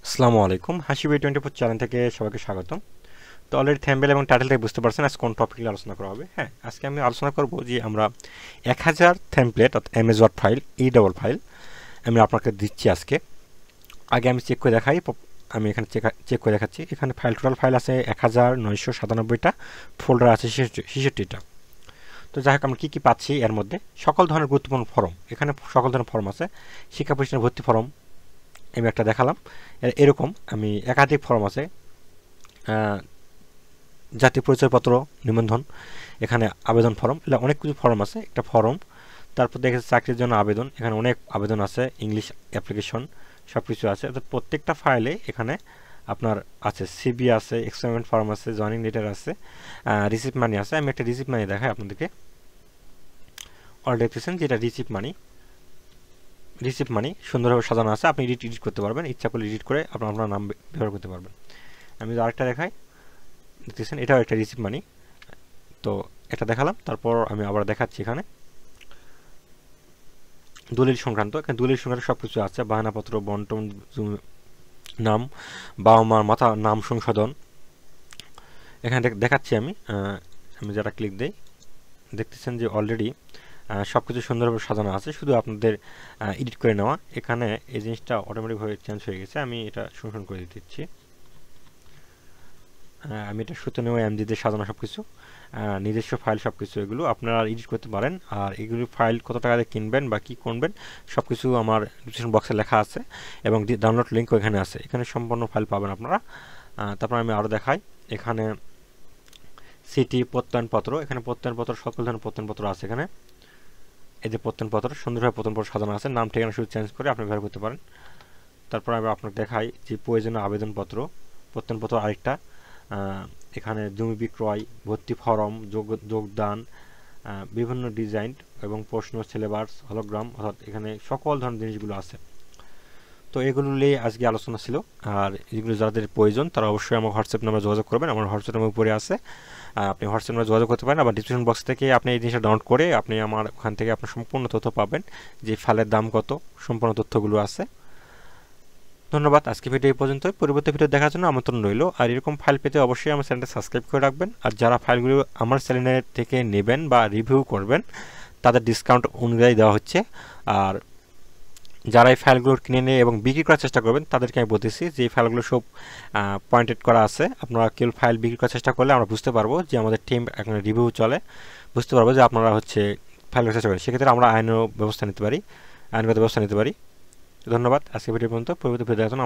আসসালামু আলাইকুম, হাসিবি 24 চ্যানেল থেকে সবাইকে স্বাগতম। তো অলরেডি থাম্বনেল এবং টাইটেল থেকে বুঝতে পারছেন আজকে কোন টপিক নিয়ে আলোচনা করা হবে। হ্যাঁ, আজকে আমি আলোচনা করব যে আমরা 1000 টেমপ্লেট অর্থাৎ MS Word file, double file আমি আপনাকে দিচ্ছি আজকে। আগে আমি চেক করে দেখাই, আমি এখানে চেক করে দেখাচ্ছি। এখানে টোটাল ফাইল আছে 1997টা, ফোল্ডার আছে 66টা। তো যাই হোক, আমরা কী কী পাচ্ছি এর মধ্যে সকল ধরনের গুরুত্বপূর্ণ ফর্ম, এখানে সকল ধরনের ফর্ম আছে। শিক্ষা প্রতিষ্ঠানের ভর্তি ফর্ম আমি একটা দেখালাম, এরকম আমি একাধিক ফর্ম আছে। জাতীয় পরিচয়পত্র, নিবন্ধন, এখানে আবেদন ফর্ম, এগুলো অনেক কিছু ফর্ম আছে। একটা ফর্ম, তারপর দেখেছি চাকরির জন্য আবেদন, এখানে অনেক আবেদন আছে, ইংলিশ অ্যাপ্লিকেশন সব কিছু আছে। অর্থাৎ প্রত্যেকটা ফাইলে এখানে আপনার আছে, সিবি আছে, এক্সপেরিমেন্ট ফর্ম আছে, জয়নিং লেটার আছে, রিসিপ্ট মানি আছে। আমি একটা রিসিপ্ট মানি দেখাই আপনাদেরকে। অলরেডি দেখতেছেন যেটা রিসিপ্ট মানি সুন্দরভাবে সাজানো আছে। আপনি এডিট করতে পারবেন, ইচ্ছা করলে এডিট করে আপনার নাম ব্যবহার করতে পারবেন। আমি আরেকটা দেখাই, দেখতেছেন এটাও একটা রিসিপ্ট মানি। তো এটা দেখালাম, তারপর আমি আবার দেখাচ্ছি এখানে দলিল সংক্রান্ত। এখানে দলিল সংক্রান্ত সব কিছু আছে, বাহানাপত্র, বন্টন, নাম, বাবা মার নাম সংশোধন। এখানে দেখাচ্ছি আমি যারা ক্লিক দেই, দেখতেছেন যে অলরেডি সব কিছু সুন্দরভাবে সাজানো আছে, শুধু আপনাদের এডিট করে নেওয়া। এখানে এই জিনিসটা অটোমেটিকভাবে চেঞ্জ হয়ে গেছে, আমি এটা সংশোধন করে দিচ্ছি। আমি এটা সূত্র নেওয়া এমজি দিয়ে সাজানো সব কিছু, নিজস্ব ফাইল সব কিছু, এগুলো আপনারা এডিট করতে পারেন। আর এগুলো ফাইল কত টাকা দিয়ে কিনবেন বা কী করবেন সব কিছু আমার ডিসক্রিপশন বক্সে লেখা আছে এবং ডাউনলোড লিঙ্কও এখানে আছে, এখানে সম্পূর্ণ ফাইল পাবেন আপনারা। তারপর আমি আরও দেখাই, এখানে সিটি প্রত্যয়নপত্র, এখানে প্রত্যয়নপত্র সকল ধরনের প্রত্যয়নপত্র আছে। এখানে এই যে প্রত্যয়নপত্র, সুন্দরভাবে প্রত্যয়নপত্র সাজানো আছে, নাম ঠিকানা শুধু চেঞ্জ করে আপনি ব্যবহার করতে পারেন। তারপর আমি আপনাকে দেখাই যে প্রয়োজনীয় আবেদনপত্র, প্রত্যয়নপত্র আরেকটা, এখানে জমি বিক্রয়, ভর্তি ফরম, যোগদান, বিভিন্ন ডিজাইন এবং প্রশ্ন, সিলেবাস, হলোগ্রাম, অর্থাৎ এখানে সকল ধরনের জিনিসগুলো আছে। তো এগুলো নিয়ে আজকে আলোচনা ছিল। আর এগুলো যাদের প্রয়োজন তারা অবশ্যই আমার হোয়াটসঅ্যাপ নাম্বার যোগাযোগ করবেন, আমার হোয়াটসঅ্যাপ নাম্বার উপরে আছে, আপনি হোয়াটসঅ্যাপ নাম্বার যোগাযোগ করতে পারেন। আবার ডিসক্রিপশন বক্স থেকে আপনি এই জিনিসটা ডাউনলোড করে আপনি আমার ওখান থেকে আপনার সম্পূর্ণ তথ্য পাবেন, যে ফাইলের দাম কত, সম্পূর্ণ তথ্যগুলো আছে। ধন্যবাদ, আজকে ভিডিও এই পর্যন্ত। পরবর্তী ভিডিও দেখার জন্য আমন্ত্রণ রইল। আর এরকম ফাইল পেতে অবশ্যই আমার চ্যানেলটা সাবস্ক্রাইব করে রাখবেন। আর যারা ফাইলগুলো আমার চ্যানেলের থেকে নেবেন বা রিভিউ করবেন তাদের ডিসকাউন্ট অনুযায়ী দেওয়া হচ্ছে। আর যারা এই ফাইলগুলো কিনে নিয়ে এবং বিক্রি করার চেষ্টা করবেন তাদেরকে আমি বলতেছি যে এই ফাইলগুলো সব পয়েন্টেড করা আছে। আপনারা কেউ ফাইল বিক্রি করার চেষ্টা করলে আমরা বুঝতে পারবো যে আমাদের টিম এখন রিভিউ চলে, বুঝতে পারবো যে আপনারা ফাইল চেষ্টা করেন। সেক্ষেত্রে আমরা আইনগত ব্যবস্থা নিতে পারি। ধন্যবাদ, আজকে ভিডিও পর্যন্ত। পরবর্তী ভিডিও দেখার জন্য